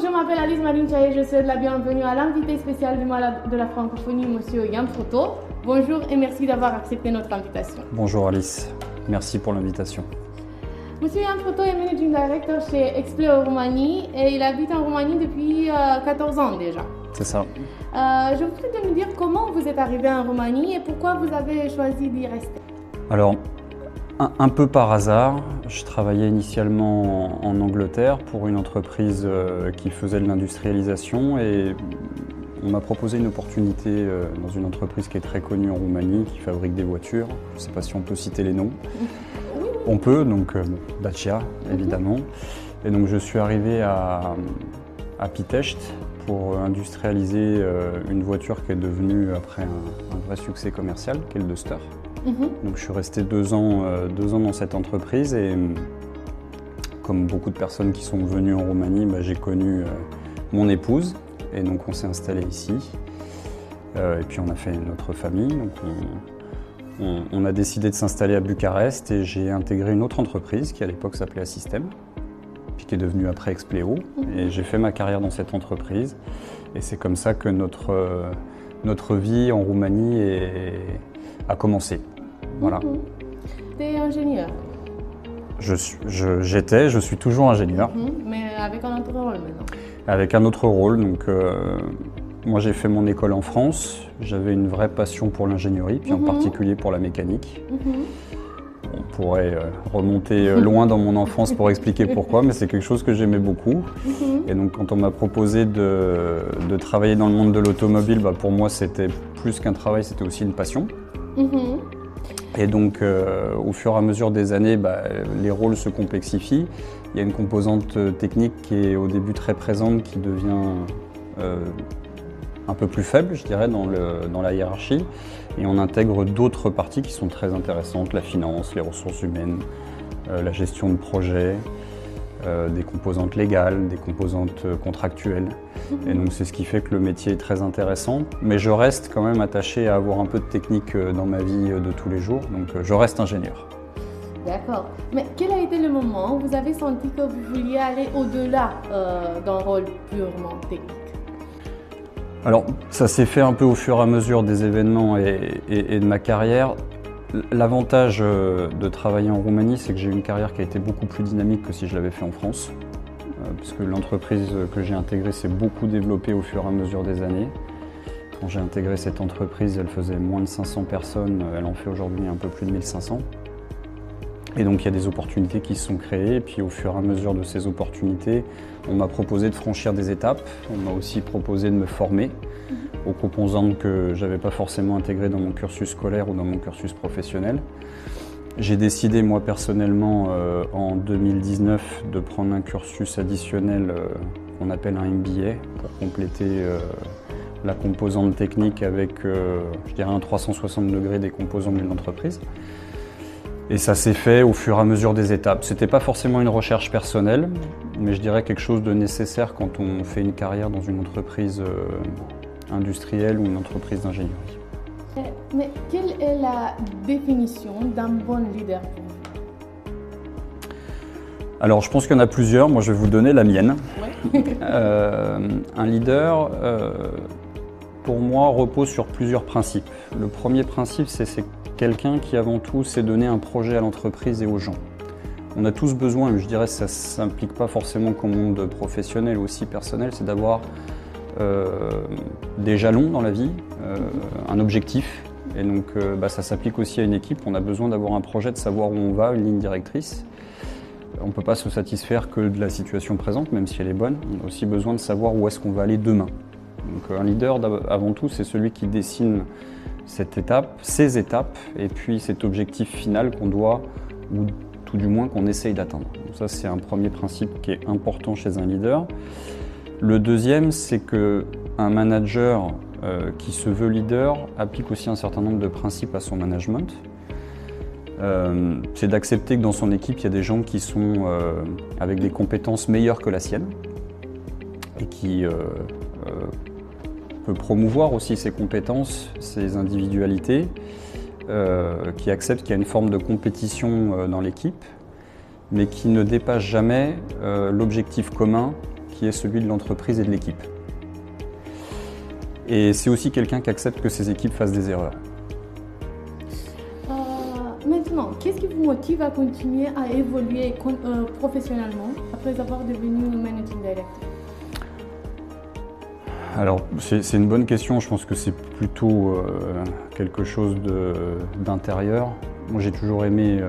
je m'appelle Alice Marincha et je souhaite la bienvenue à l'invité spécial du Malade de la francophonie, Monsieur Yan Froto. Bonjour et merci d'avoir accepté notre invitation. Bonjour Alice, merci pour l'invitation. Monsieur Yan Froto est Managing Director chez Expleo Roumanie et il habite en Roumanie depuis 14 ans déjà. C'est ça. Je vous prie de nous dire comment vous êtes arrivé en Roumanie et pourquoi vous avez choisi d'y rester. Alors, un peu par hasard, je travaillais initialement en Angleterre pour une entreprise qui faisait de l'industrialisation et on m'a proposé une opportunité dans une entreprise qui est très connue en Roumanie, qui fabrique des voitures. Je ne sais pas si on peut citer les noms. Oui. On peut, donc Dacia évidemment. Et donc je suis arrivé à Pitești pour industrialiser une voiture qui est devenue après un vrai succès commercial, qui est le Duster. Donc je suis resté 2 ans dans cette entreprise et comme beaucoup de personnes qui sont venues en Roumanie, j'ai connu mon épouse et donc on s'est installé ici. Et puis on a fait notre famille. Donc on a décidé de s'installer à Bucarest et j'ai intégré une autre entreprise qui à l'époque s'appelait Assystem, puis qui est devenue après Expleo. Et j'ai fait ma carrière dans cette entreprise et c'est comme ça que notre vie en Roumanie a commencé. Voilà. Tu es ingénieur. Je suis toujours ingénieur. Mais avec un autre rôle maintenant. Avec un autre rôle. Donc, moi j'ai fait mon école en France. J'avais une vraie passion pour l'ingénierie, puis en particulier pour la mécanique. On pourrait remonter loin dans mon enfance pour expliquer pourquoi, mais c'est quelque chose que j'aimais beaucoup. Et donc quand on m'a proposé de travailler dans le monde de l'automobile, pour moi c'était plus qu'un travail, c'était aussi une passion. Et donc au fur et à mesure des années, les rôles se complexifient. Il y a une composante technique qui est au début très présente, qui devient un peu plus faible, je dirais, dans la hiérarchie. Et on intègre d'autres parties qui sont très intéressantes, la finance, les ressources humaines, la gestion de projets, des composantes légales, des composantes contractuelles. Et donc c'est ce qui fait que le métier est très intéressant. Mais je reste quand même attaché à avoir un peu de technique dans ma vie de tous les jours. Donc je reste ingénieur. D'accord. Mais quel a été le moment où vous avez senti que vous vouliez aller au-delà d'un rôle purement technique? Alors, ça s'est fait un peu au fur et à mesure des événements et de ma carrière. L'avantage de travailler en Roumanie, c'est que j'ai eu une carrière qui a été beaucoup plus dynamique que si je l'avais fait en France. Parce que l'entreprise que j'ai intégrée s'est beaucoup développée au fur et à mesure des années. Quand j'ai intégré cette entreprise, elle faisait moins de 500 personnes, elle en fait aujourd'hui un peu plus de 1500. Et donc il y a des opportunités qui se sont créées, et puis au fur et à mesure de ces opportunités, on m'a proposé de franchir des étapes, on m'a aussi proposé de me former aux composantes que je n'avais pas forcément intégrées dans mon cursus scolaire ou dans mon cursus professionnel. J'ai décidé moi personnellement en 2019 de prendre un cursus additionnel qu'on appelle un MBA pour compléter la composante technique avec je dirais un 360 degrés des composantes d'une entreprise. Et ça s'est fait au fur et à mesure des étapes. C'était pas forcément une recherche personnelle, mais je dirais quelque chose de nécessaire quand on fait une carrière dans une entreprise industrielle ou une entreprise d'ingénierie. Mais quelle est la définition d'un bon leader pour vous? Alors je pense qu'il y en a plusieurs, moi je vais vous donner la mienne. Oui. Un leader, pour moi, repose sur plusieurs principes. Le premier principe, c'est quelqu'un qui avant tout sait donner un projet à l'entreprise et aux gens. On a tous besoin, je dirais que ça ne s'implique pas forcément qu'au monde professionnel ou aussi personnel, c'est d'avoir des jalons dans la vie, un objectif. Et donc ça s'applique aussi à une équipe, on a besoin d'avoir un projet, de savoir où on va, une ligne directrice. On ne peut pas se satisfaire que de la situation présente, même si elle est bonne, on a aussi besoin de savoir où est-ce qu'on va aller demain. Donc un leader, avant tout, c'est celui qui dessine cette étape, ces étapes, et puis cet objectif final qu'on doit, ou tout du moins qu'on essaye d'atteindre. Donc ça, c'est un premier principe qui est important chez un leader. Le deuxième, c'est qu'un manager qui se veut leader applique aussi un certain nombre de principes à son management. C'est d'accepter que dans son équipe, il y a des gens qui sont avec des compétences meilleures que la sienne et qui peut promouvoir aussi ses compétences, ses individualités, qui accepte qu'il y a une forme de compétition dans l'équipe, mais qui ne dépasse jamais l'objectif commun qui est celui de l'entreprise et de l'équipe. Et c'est aussi quelqu'un qui accepte que ses équipes fassent des erreurs. Maintenant, qu'est-ce qui vous motive à continuer à évoluer professionnellement après avoir devenu Managing Director? Alors, c'est une bonne question. Je pense que c'est plutôt quelque chose d'intérieur. Moi, j'ai toujours aimé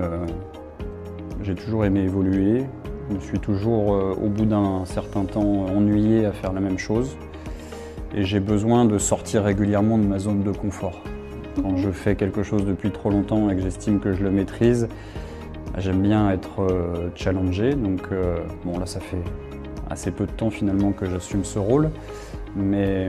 évoluer. Je me suis toujours, au bout d'un certain temps, ennuyé à faire la même chose. Et j'ai besoin de sortir régulièrement de ma zone de confort. Quand je fais quelque chose depuis trop longtemps et que j'estime que je le maîtrise, j'aime bien être challengé. Donc, bon, là, ça fait assez peu de temps finalement que j'assume ce rôle. Mais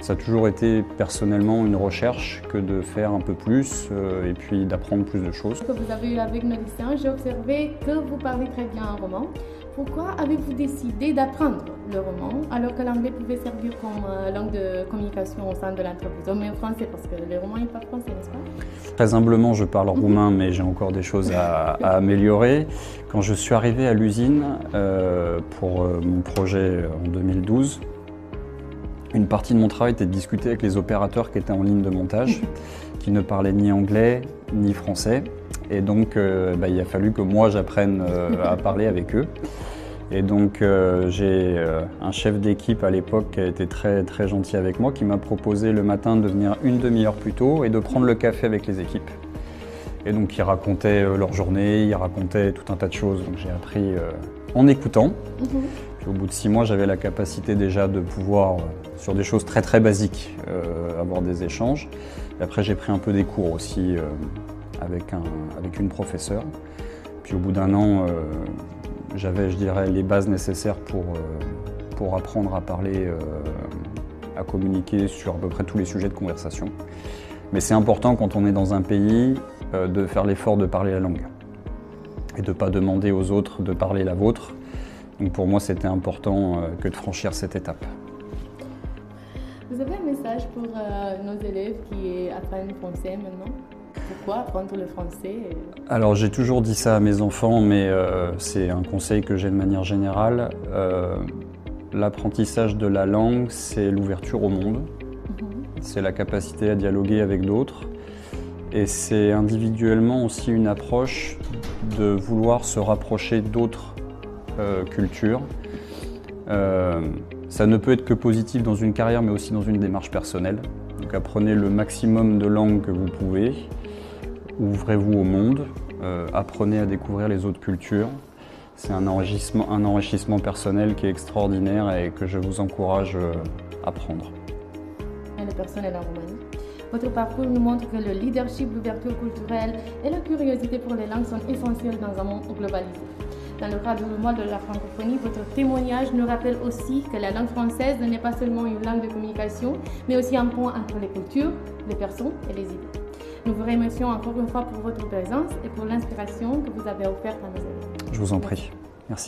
ça a toujours été personnellement une recherche que de faire un peu plus et puis d'apprendre plus de choses. Que vous avez eu avec nos lycéens, j'ai observé que vous parlez très bien un roman. Pourquoi avez-vous décidé d'apprendre le roman alors que l'anglais pouvait servir comme langue de communication au sein de l'entreprise? Ou même français, parce que le roman n'est pas français, n'est-ce pas? Très humblement, je parle roumain, mais j'ai encore des choses à améliorer. Quand je suis arrivé à l'usine pour mon projet en 2012, une partie de mon travail était de discuter avec les opérateurs qui étaient en ligne de montage, qui ne parlaient ni anglais ni français. Et donc, il a fallu que moi j'apprenne à parler avec eux. Et donc, j'ai un chef d'équipe à l'époque qui a été très, très gentil avec moi, qui m'a proposé le matin de venir une demi-heure plus tôt et de prendre le café avec les équipes. Et donc, ils racontaient leur journée, ils racontaient tout un tas de choses. Donc, j'ai appris en écoutant. Puis, au bout de 6 mois, j'avais la capacité déjà de pouvoir, sur des choses très, très basiques, avoir des échanges. Et après, j'ai pris un peu des cours aussi avec une professeure. Puis au bout d'un an, j'avais, je dirais, les bases nécessaires pour apprendre à parler, à communiquer sur à peu près tous les sujets de conversation. Mais c'est important quand on est dans un pays de faire l'effort de parler la langue et de ne pas demander aux autres de parler la vôtre. Donc pour moi, c'était important que de franchir cette étape. Vous avez un message pour nos élèves qui apprennent le français maintenant? Pourquoi apprendre le français? Alors j'ai toujours dit ça à mes enfants, mais c'est un conseil que j'ai de manière générale. L'apprentissage de la langue, c'est l'ouverture au monde, c'est la capacité à dialoguer avec d'autres, et c'est individuellement aussi une approche de vouloir se rapprocher d'autres cultures. Ça ne peut être que positif dans une carrière, mais aussi dans une démarche personnelle. Donc apprenez le maximum de langues que vous pouvez. Ouvrez-vous au monde, apprenez à découvrir les autres cultures. C'est un enrichissement personnel qui est extraordinaire et que je vous encourage à prendre. Et le personnel en Roumanie. Votre parcours nous montre que le leadership, l'ouverture culturelle et la curiosité pour les langues sont essentiels dans un monde globalisé. Dans le cadre du mois de la francophonie, votre témoignage nous rappelle aussi que la langue française n'est pas seulement une langue de communication, mais aussi un pont entre les cultures, les personnes et les idées. Nous vous remercions encore une fois pour votre présence et pour l'inspiration que vous avez offerte à nos élèves. Je vous en prie.